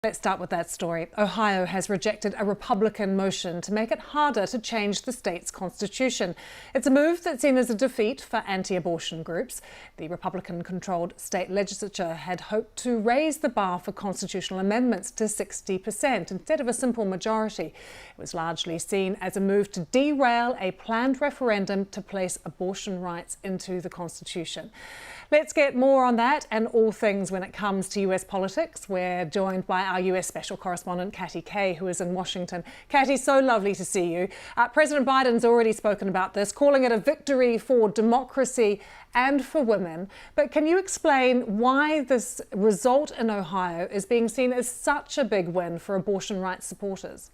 Let's start with that story. Ohio has rejected a Republican motion to make it harder to change the state's constitution. It's a move that's seen as a defeat for anti-abortion groups. The Republican-controlled state legislature had hoped to raise the bar for constitutional amendments to 60% instead of a simple majority. It was largely seen as a move to derail a planned referendum to place abortion rights into the Constitution. Let's get more on that and all things when it comes to US politics. We're joined by our US special correspondent, Katty Kay, who is in Washington. Katty, so lovely to see you. President Biden's already spoken about this, calling it a victory for democracy and for women. But can you explain why this result in Ohio is being seen as such a big win for abortion rights supporters?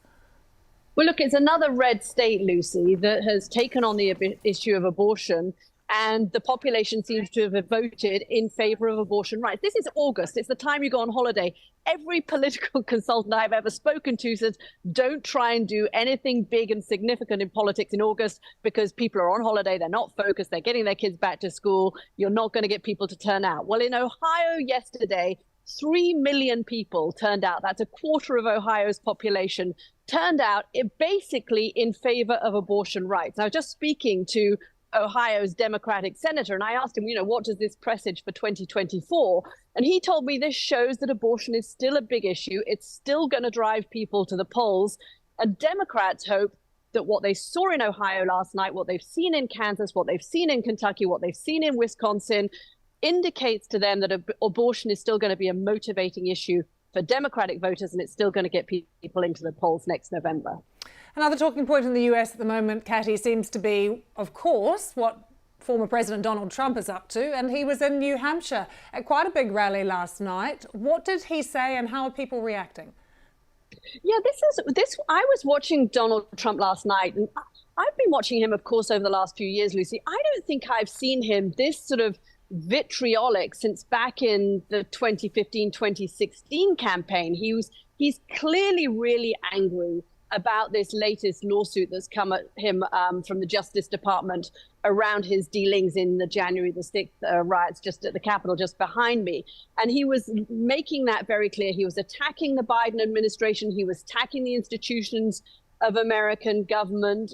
Well, look, it's another red state, Lucy, that has taken on the issue of abortion. And the population seems to have voted in favor of abortion rights. This is August. It's the time you go on holiday. Every political consultant I've ever spoken to says, don't try and do anything big and significant in politics in August because people are on holiday. They're not focused. They're getting their kids back to school. You're not going to get people to turn out. Well, in Ohio yesterday, 3 million people turned out. That's a quarter of Ohio's population turned out basically in favor of abortion rights. Now, just speaking to Ohio's Democratic senator, and I asked him, what does this presage for 2024? And he told me this shows that abortion is still a big issue. It's still going to drive people to the polls. And Democrats hope that what they saw in Ohio last night, what they've seen in Kansas, what they've seen in Kentucky, what they've seen in Wisconsin, indicates to them that abortion is still going to be a motivating issue for Democratic voters, and it's still going to get people into the polls next November. Another talking point in the US at the moment, Katty, seems to be, of course, what former President Donald Trump is up to. And he was in New Hampshire at quite a big rally last night. What did he say and how are people reacting? Yeah, I was watching Donald Trump last night, and I've been watching him, of course, over the last few years, Lucy. I don't think I've seen him this sort of vitriolic since back in the 2015-2016 campaign. He's clearly really angry about this latest lawsuit that's come at him from the Justice Department around his dealings in the January the 6th riots just at the Capitol, just behind me. And he was making that very clear. He was attacking the Biden administration. He was attacking the institutions of American government.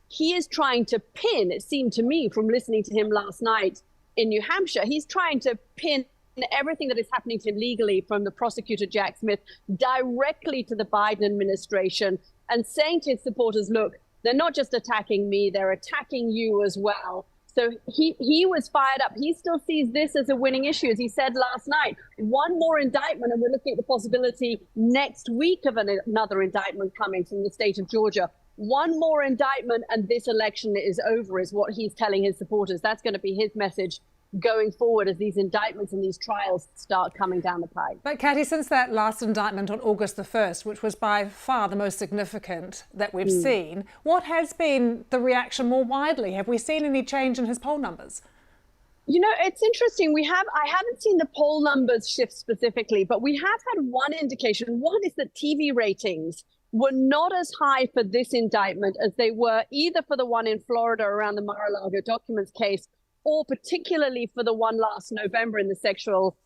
He is trying to pin, it seemed to me from listening to him last night in New Hampshire, he's trying to pin everything that is happening to him legally, from the prosecutor Jack Smith directly to the Biden administration, and saying to his supporters, look, they're not just attacking me, they're attacking you as well. So he was fired up. He still sees this as a winning issue. As he said last night, one more indictment, and we're looking at the possibility next week of another indictment coming from the state of Georgia. One more indictment and this election is over, is what he's telling his supporters. That's going to be his message going forward as these indictments and these trials start coming down the pipe. But Katty, since that last indictment on August the 1st, which was by far the most significant that we've seen, what has been the reaction more widely? Have we seen any change in his poll numbers? It's interesting. I haven't seen the poll numbers shift specifically, but we have had one indication. One is that TV ratings were not as high for this indictment as they were either for the one in Florida around the Mar-a-Lago documents case, or particularly for the one last November in the sexual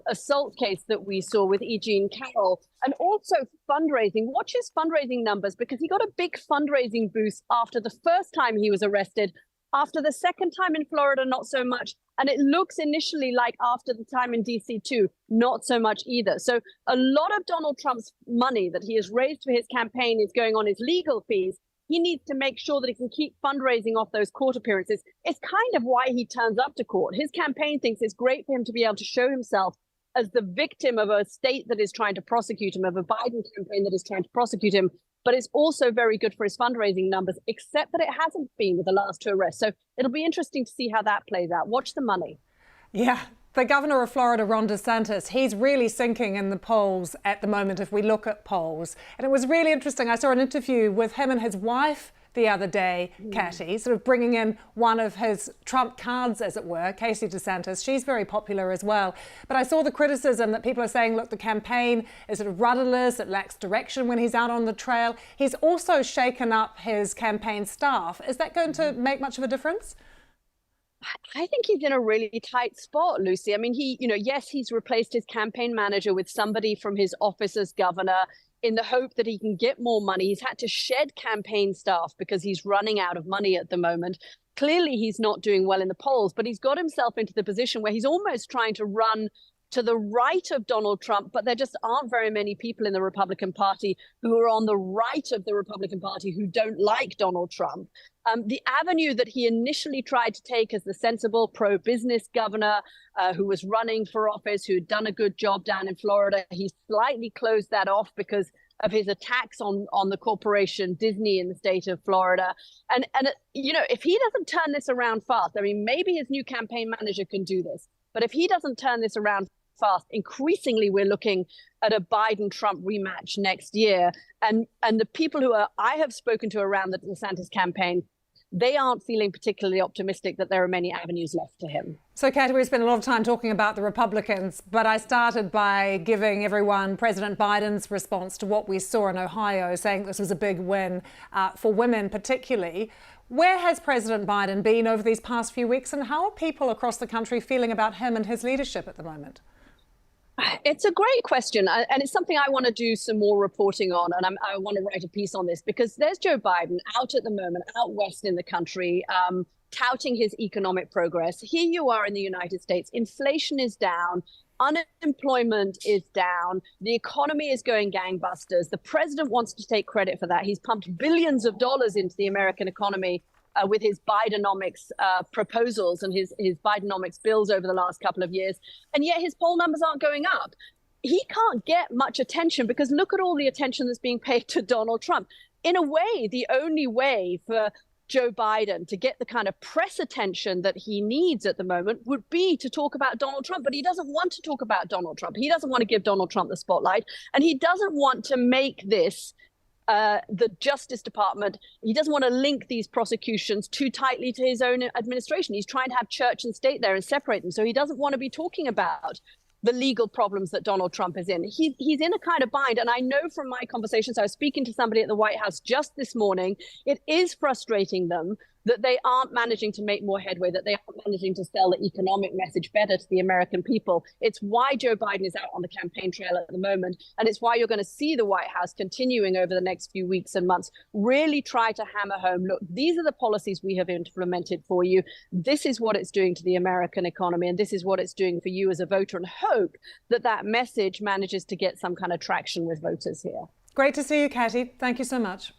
assault case that we saw with E. Jean Carroll. And also fundraising. Watch his fundraising numbers, because he got a big fundraising boost after the first time he was arrested. After the second time in Florida, not so much. And it looks initially like after the time in DC too, not so much either. So a lot of Donald Trump's money that he has raised for his campaign is going on his legal fees. He needs to make sure that he can keep fundraising off those court appearances. It's kind of why he turns up to court. His campaign thinks it's great for him to be able to show himself as the victim of a state that is trying to prosecute him, of a Biden campaign that is trying to prosecute him. But it's also very good for his fundraising numbers, except that it hasn't been with the last two arrests. So it'll be interesting to see how that plays out. Watch the money. Yeah. The governor of Florida, Ron DeSantis, he's really sinking in the polls at the moment if we look at polls. And it was really interesting. I saw an interview with him and his wife the other day, Katty, sort of bringing in one of his Trump cards, as it were, Casey DeSantis. She's very popular as well. But I saw the criticism that people are saying, look, the campaign is sort of rudderless, it lacks direction when he's out on the trail. He's also shaken up his campaign staff. Is that going to make much of a difference? I think he's in a really tight spot, Lucy. I mean, yes, he's replaced his campaign manager with somebody from his office as governor in the hope that he can get more money. He's had to shed campaign staff because he's running out of money at the moment. Clearly, he's not doing well in the polls, but he's got himself into the position where he's almost trying to run to the right of Donald Trump, but there just aren't very many people in the Republican Party who are on the right of the Republican Party who don't like Donald Trump. The avenue that he initially tried to take as the sensible pro-business governor who was running for office, who had done a good job down in Florida, he slightly closed that off because of his attacks on the corporation Disney in the state of Florida. And if he doesn't turn this around fast, I mean, maybe his new campaign manager can do this, but if he doesn't turn this around fast, increasingly we're looking at a Biden-Trump rematch next year. And the people I have spoken to around the DeSantis campaign, they aren't feeling particularly optimistic that there are many avenues left to him. So, Katie, we spent a lot of time talking about the Republicans, but I started by giving everyone President Biden's response to what we saw in Ohio, saying this was a big win for women particularly. Where has President Biden been over these past few weeks, and how are people across the country feeling about him and his leadership at the moment? It's a great question, and it's something I want to do some more reporting on, and I want to write a piece on this, because there's Joe Biden out at the moment, out west in the country, touting his economic progress. Here you are in the United States, inflation is down, unemployment is down, the economy is going gangbusters. The president wants to take credit for that. He's pumped billions of dollars into the American economy with his Bidenomics proposals and his Bidenomics bills over the last couple of years. And yet his poll numbers aren't going up. He can't get much attention because look at all the attention that's being paid to Donald Trump. In a way, the only way for Joe Biden to get the kind of press attention that he needs at the moment would be to talk about Donald Trump. But he doesn't want to talk about Donald Trump. He doesn't want to give Donald Trump the spotlight. And he doesn't want to make this the Justice Department. He doesn't want to link these prosecutions too tightly to his own administration. He's trying to have church and state there and separate them. So he doesn't want to be talking about the legal problems that Donald Trump is in. He's in a kind of bind. And I know from my conversations, I was speaking to somebody at the White House just this morning, it is frustrating them that they aren't managing to make more headway, that they aren't managing to sell the economic message better to the American people. It's why Joe Biden is out on the campaign trail at the moment. And it's why you're going to see the White House continuing over the next few weeks and months, really try to hammer home, look, these are the policies we have implemented for you. This is what it's doing to the American economy. And this is what it's doing for you as a voter, and hope that that message manages to get some kind of traction with voters here. Great to see you, Katie. Thank you so much.